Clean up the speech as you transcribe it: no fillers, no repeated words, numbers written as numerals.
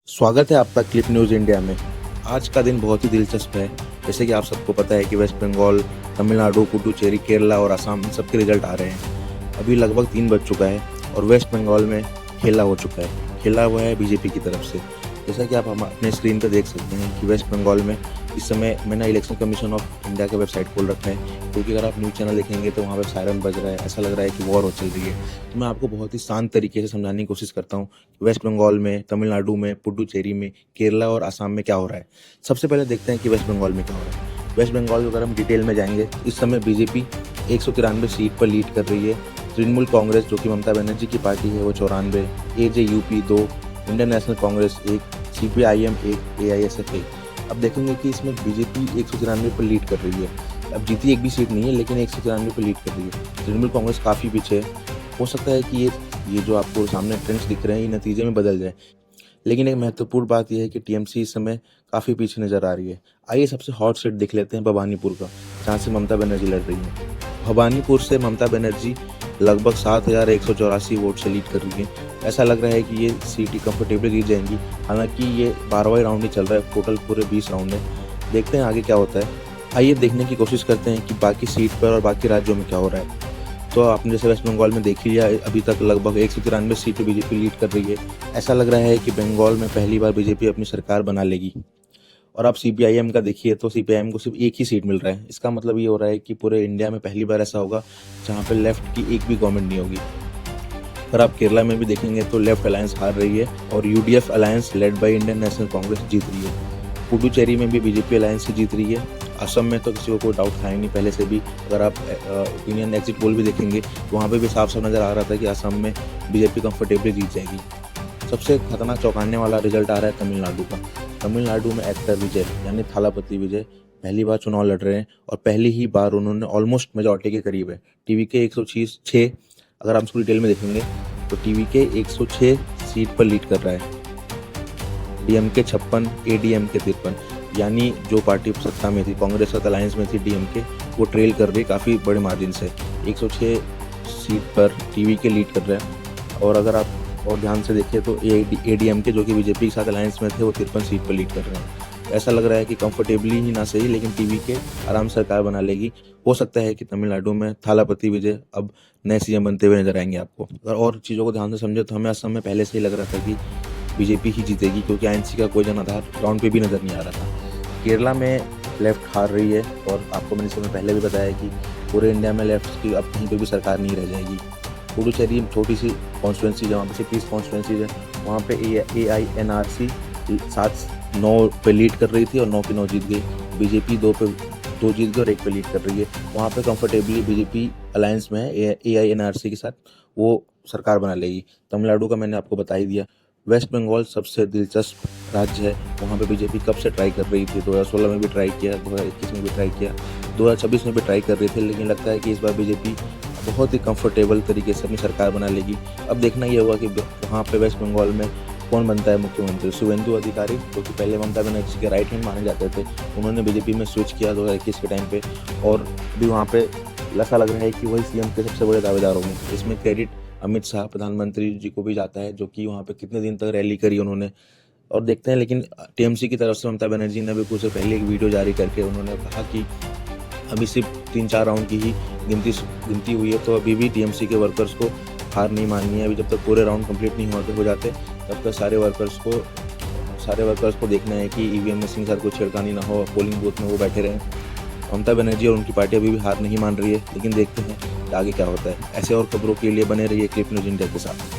स्वागत है आपका क्लिप न्यूज़ इंडिया में। आज का दिन बहुत ही दिलचस्प है। जैसे कि आप सबको पता है कि वेस्ट बंगाल, तमिलनाडु, पुडुचेरी, केरला और असम इन सबके रिजल्ट आ रहे हैं। अभी लगभग 3 बज चुका है और वेस्ट बंगाल में खेला हो चुका है। खेला हुआ है बीजेपी की तरफ से। जैसा कि आप हम अपने स्क्रीन पर देख सकते हैं कि वेस्ट बंगाल में इस समय मैंने इलेक्शन कमीशन ऑफ इंडिया का वेबसाइट खोल रखा है, क्योंकि अगर आप न्यूज़ चैनल देखेंगे तो वहाँ पर सायरन बज रहा है, ऐसा लग रहा है कि वॉर हो चल रही है। तो मैं आपको बहुत ही शांत तरीके से समझाने की कोशिश करता हूँ कि वेस्ट बंगाल में, तमिलनाडु में, पुडुचेरी में, केरला और असम में क्या हो रहा है। सबसे पहले देखते हैं कि वेस्ट बंगाल में क्या हो रहा है। वेस्ट बंगाल अगर हम डिटेल में जाएंगे तो इस समय बीजेपी 193 सीट पर लीड कर रही है। तृणमूल कांग्रेस जो कि ममता बनर्जी की पार्टी है वो 94, AJUP 2, Indian National Congress 1, CPIM 1, AISF 1। अब देखेंगे कि इसमें बीजेपी 193 पर लीड कर रही है। अब जीती एक भी सीट नहीं है, लेकिन 193 पर लीड कर रही है। तृणमूल कांग्रेस काफ़ी पीछे है। हो सकता है कि ये जो आपको सामने ट्रेंड्स दिख रहे हैं ये नतीजे में बदल जाए, लेकिन एक महत्वपूर्ण बात यह है कि टीएमसी इस समय काफ़ी पीछे नजर आ रही है। आइए सबसे हॉट सीट देख लेते हैं भवानीपुर का, जहाँ से ममता बनर्जी लड़ रही है। भवानीपुर से ममता बनर्जी लगभग 7,184 वोट से लीड कर रही है। ऐसा लग रहा है कि ये सीट ही कंफर्टेबली जीत जाएंगी। हालांकि ये 12वां राउंड ही चल रहा है, टोटल पूरे 20 राउंड है। देखते हैं आगे क्या होता है। आइए देखने की कोशिश करते हैं कि बाकी सीट पर और बाकी राज्यों में क्या हो रहा है। तो आपने जैसे वेस्ट बंगाल में देख लिया, अभी तक लगभग 193 सीट बीजेपी लीड कर रही है। ऐसा लग रहा है कि बंगाल में पहली बार बीजेपी अपनी सरकार बना लेगी। और आप CPIM का देखिए तो CPIM को सिर्फ एक ही सीट मिल रहा है। इसका मतलब ये हो रहा है कि पूरे इंडिया में पहली बार ऐसा होगा जहाँ पे लेफ्ट की एक भी गवर्नमेंट नहीं होगी। अगर आप केरला में भी देखेंगे तो लेफ्ट अलायंस हार रही है और UDF alliance led by Indian National Congress जीत रही है। पुडुचेरी में भी बीजेपी अलायंस ही जीत रही है। असम में तो किसी को कोई डाउट था ही नहीं पहले से भी। अगर आप ओपिनियन एग्जिट पोल भी देखेंगे तो वहाँ पे भी साफ साफ नज़र आ रहा था कि असम में बीजेपी कंफर्टेबली जीत जाएगी। सबसे खतरनाक चौंकाने वाला रिजल्ट आ रहा है तमिलनाडु का। तमिलनाडु में एक्टर विजय यानी थालापति विजय पहली बार चुनाव लड़ रहे हैं और पहली ही बार उन्होंने ऑलमोस्ट मेजॉरिटी के करीब है। TVK 106, अगर आप इसको डिटेल में देखेंगे तो TVK 106 सीट पर लीड कर रहा है। DMK 56, ADMK 53, यानी जो पार्टी सत्ता में थी, कांग्रेस और अलायंस में थी DMK, वो ट्रेल कर रही है काफ़ी बड़े मार्जिन से। 106 सीट पर TVK लीड कर रहा है। और अगर आप और ध्यान से देखिए तो ADMK जो कि बीजेपी के साथ अलायंस में थे वो 53 सीट पर लीड कर रहे हैं। ऐसा लग रहा है कि कंफर्टेबली ही ना सही, लेकिन TVK आराम सरकार बना लेगी। हो सकता है कि तमिलनाडु में थालापति विजय अब नए CM बनते हुए नजर आएंगे आपको। और चीज़ों को ध्यान से समझे तो हमें असम में पहले से ही लग रहा था कि बीजेपी ही जीतेगी, क्योंकि INC का कोई जनाधार ग्राउंड पे भी नज़र नहीं आ रहा था। केरला में लेफ्ट हार रही है और आपको मैंने इसमें पहले भी बताया कि पूरे इंडिया में लेफ्ट की अब कहीं पर भी सरकार नहीं रह जाएगी। पुडुचेरी छोटी सी कॉन्स्टिट्यूंसी जहाँ पे से 30 कॉन्स्टिट्यूंसीज है, वहाँ पे AINRC 7-9 पे लीड कर रही थी और 9 की 9 जीत गई। बीजेपी 2 जीत गई और 1 पे लीड कर रही है। वहाँ पे कंफर्टेबली बीजेपी अलायंस में है AINRC के साथ, वो सरकार बना लेगी। तमिलनाडु का मैंने आपको बता ही दिया। वेस्ट बंगाल सबसे दिलचस्प राज्य है। वहाँ पे बीजेपी कब से ट्राई कर रही थी, 2016 में भी ट्राई किया, 2021 में भी ट्राई किया, 2026 में भी ट्राई कर रही थी, लेकिन लगता है कि इस बार बीजेपी बहुत ही कंफर्टेबल तरीके से अपनी सरकार बना लेगी। अब देखना ये होगा कि वहाँ पे वेस्ट बंगाल में कौन बनता है मुख्यमंत्री। शुवेंदु अधिकारी जो कि पहले ममता बनर्जी के राइट हैंड माने जाते थे, उन्होंने बीजेपी में स्विच किया 2021 के टाइम पे, और अभी वहाँ पे ऐसा लग रहा है कि वही CM के सबसे बड़े दावेदार होंगे। इसमें क्रेडिट अमित शाह प्रधानमंत्री जी को भी जाता है, जो कि वहाँ पे कितने दिन तक रैली करी उन्होंने। और देखते हैं, लेकिन TMC की तरफ से ममता बनर्जी ने भी कुछ पहले एक वीडियो जारी करके उन्होंने कहा कि अभी सिर्फ 3-4 राउंड की ही गिनती हुई है, तो अभी भी TMC के वर्कर्स को हार नहीं माननी है। अभी जब तक पूरे राउंड कंप्लीट नहीं हो जाते तब तक सारे वर्कर्स को देखना है कि EVM मशीन के साथ कोई छेड़खानी ना हो, पोलिंग बूथ में वो बैठे रहें। ममता बनर्जी और उनकी पार्टी अभी भी हार नहीं मान रही है, लेकिन देखते हैं कि आगे क्या होता है। ऐसे और खबरों के लिए बने रहिए क्लिप न्यूज़ इंडिया के साथ।